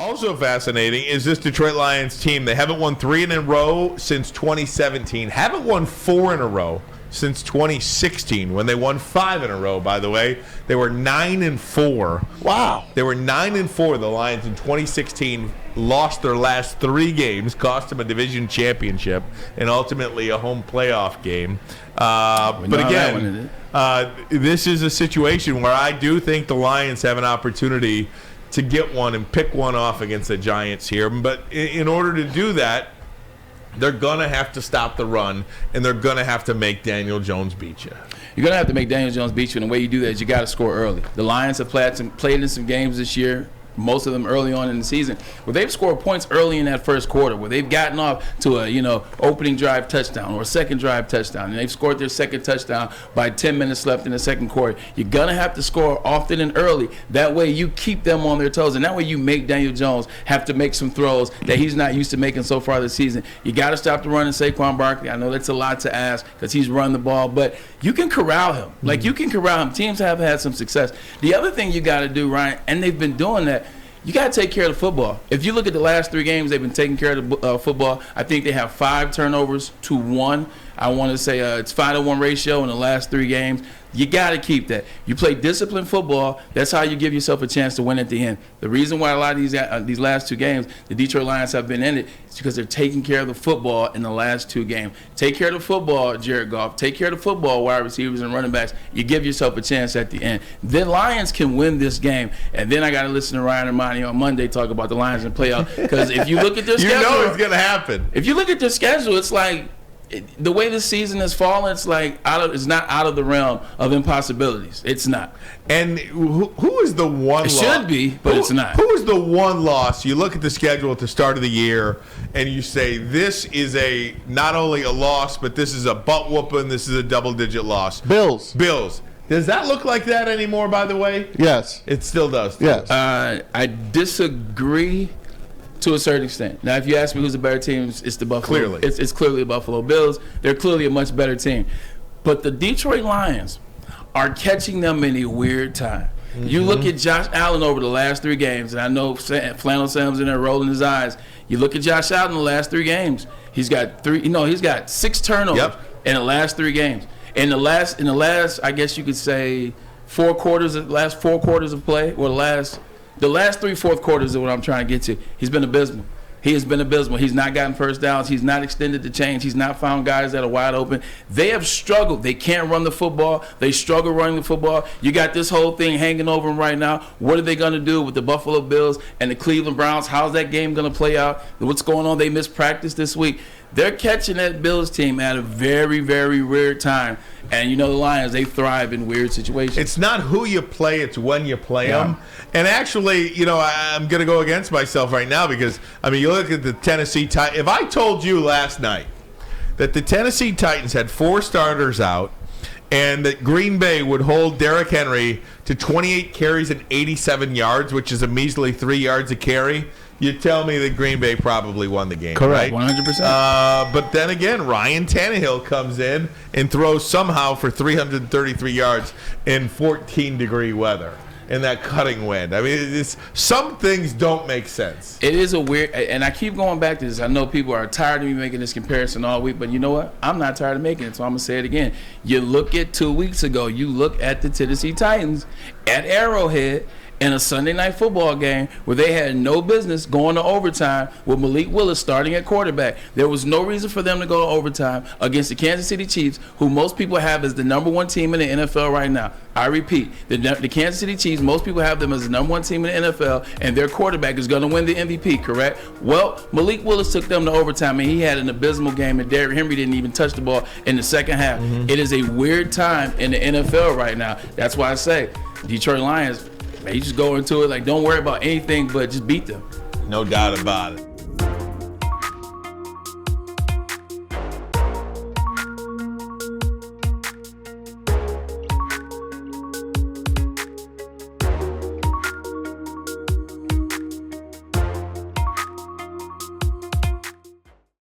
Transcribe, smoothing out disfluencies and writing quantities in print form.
Also fascinating is this Detroit Lions team. They haven't won 3 in a row since 2017. Haven't won 4 in a row since 2016, when they won 5 in a row, by the way. They were 9-4. Wow. They were 9-4, the Lions, in 2016. Lost their last 3 games, cost them a division championship, and ultimately a home playoff game. But again, this is a situation where I do think the Lions have an opportunity to get one and pick one off against the Giants here. But in order to do that, they're going to have to stop the run, and they're going to have to make Daniel Jones beat you. You're going to have to make Daniel Jones beat you, and the way you do that is you got to score early. The Lions have played in some games this year, most of them early on in the season, where they've scored points early in that first quarter, where they've gotten off to a opening drive touchdown or a second drive touchdown, and they've scored their second touchdown by 10 minutes left in the second quarter. You're going to have to score often and early. That way you keep them on their toes, and that way you make Daniel Jones have to make some throws that he's not used to making so far this season. You got to stop the run of Saquon Barkley. I know that's a lot to ask because he's run the ball, but you can corral him. Like, you can corral him. Teams have had some success. The other thing you got to do, Ryan, and they've been doing that, you got to take care of the football. If you look at the last 3 games, they've been taking care of the football. I think they have 5 turnovers to 1. I want to say it's 5-to-1 ratio in the last 3 games. You got to keep that. You play disciplined football. That's how you give yourself a chance to win at the end. The reason why a lot of these last 2 games, the Detroit Lions have been in it, is because they're taking care of the football in the last 2 games. Take care of the football, Jared Goff. Take care of the football, wide receivers and running backs. You give yourself a chance at the end. The Lions can win this game. And then I got to listen to Ryan Ermanni on Monday talk about the Lions and playoff. Because if you look at their schedule, you know it's going to happen. If you look at their schedule, it's like, the way this season has fallen, it's like it's not out of the realm of impossibilities. It's not. And who is the one loss? It should be, but it's not. Who is the one loss? You look at the schedule at the start of the year, and you say, this is not only a loss, but this is a butt whooping, this is a double-digit loss. Bills. Does that look like that anymore, by the way? Yes. It still does. Yes. I disagree to a certain extent. Now, if you ask me who's the better team, it's the Buffalo. Clearly. It's clearly the Buffalo Bills. They're clearly a much better team. But the Detroit Lions are catching them in a weird time. Mm-hmm. You look at Josh Allen over the last 3 games, and I know Flannel Sam's in there rolling his eyes. You look at Josh Allen in the last 3 games. He's got 6 turnovers in the last 3 games. In the last, I guess you could say, 4 quarters of play, or the last 3 fourth quarters is what I'm trying to get to. He's been abysmal. He has been abysmal. He's not gotten first downs. He's not extended the chains. He's not found guys that are wide open. They have struggled. They can't run the football. They struggle running the football. You got this whole thing hanging over them right now. What are they going to do with the Buffalo Bills and the Cleveland Browns? How's that game going to play out? What's going on? They missed practice this week. They're catching that Bills team at a very, very weird time. And the Lions, they thrive in weird situations. It's not who you play, it's when you play them. And actually, I'm going to go against myself right now because, you look at the Tennessee Titans. If I told you last night that the Tennessee Titans had 4 starters out and that Green Bay would hold Derrick Henry to 28 carries and 87 yards, which is a measly 3 yards a carry, you tell me that Green Bay probably won the game. Correct, right? 100%. But then again, Ryan Tannehill comes in and throws somehow for 333 yards in 14-degree weather in that cutting wind. Some things don't make sense. It is a weird, and I keep going back to this. I know people are tired of me making this comparison all week, but you know what? I'm not tired of making it, so I'm going to say it again. You look at 2 weeks ago, you look at the Tennessee Titans at Arrowhead, in a Sunday night football game where they had no business going to overtime with Malik Willis starting at quarterback. There was no reason for them to go to overtime against the Kansas City Chiefs, who most people have as the number 1 team in the NFL right now. I repeat, the Kansas City Chiefs, most people have them as the number 1 team in the NFL, and their quarterback is going to win the MVP, correct? Well, Malik Willis took them to overtime, and he had an abysmal game, and Derrick Henry didn't even touch the ball in the second half. Mm-hmm. It is a weird time in the NFL right now. That's why I say Detroit Lions, you just go into it like, don't worry about anything but just beat them. No doubt about it.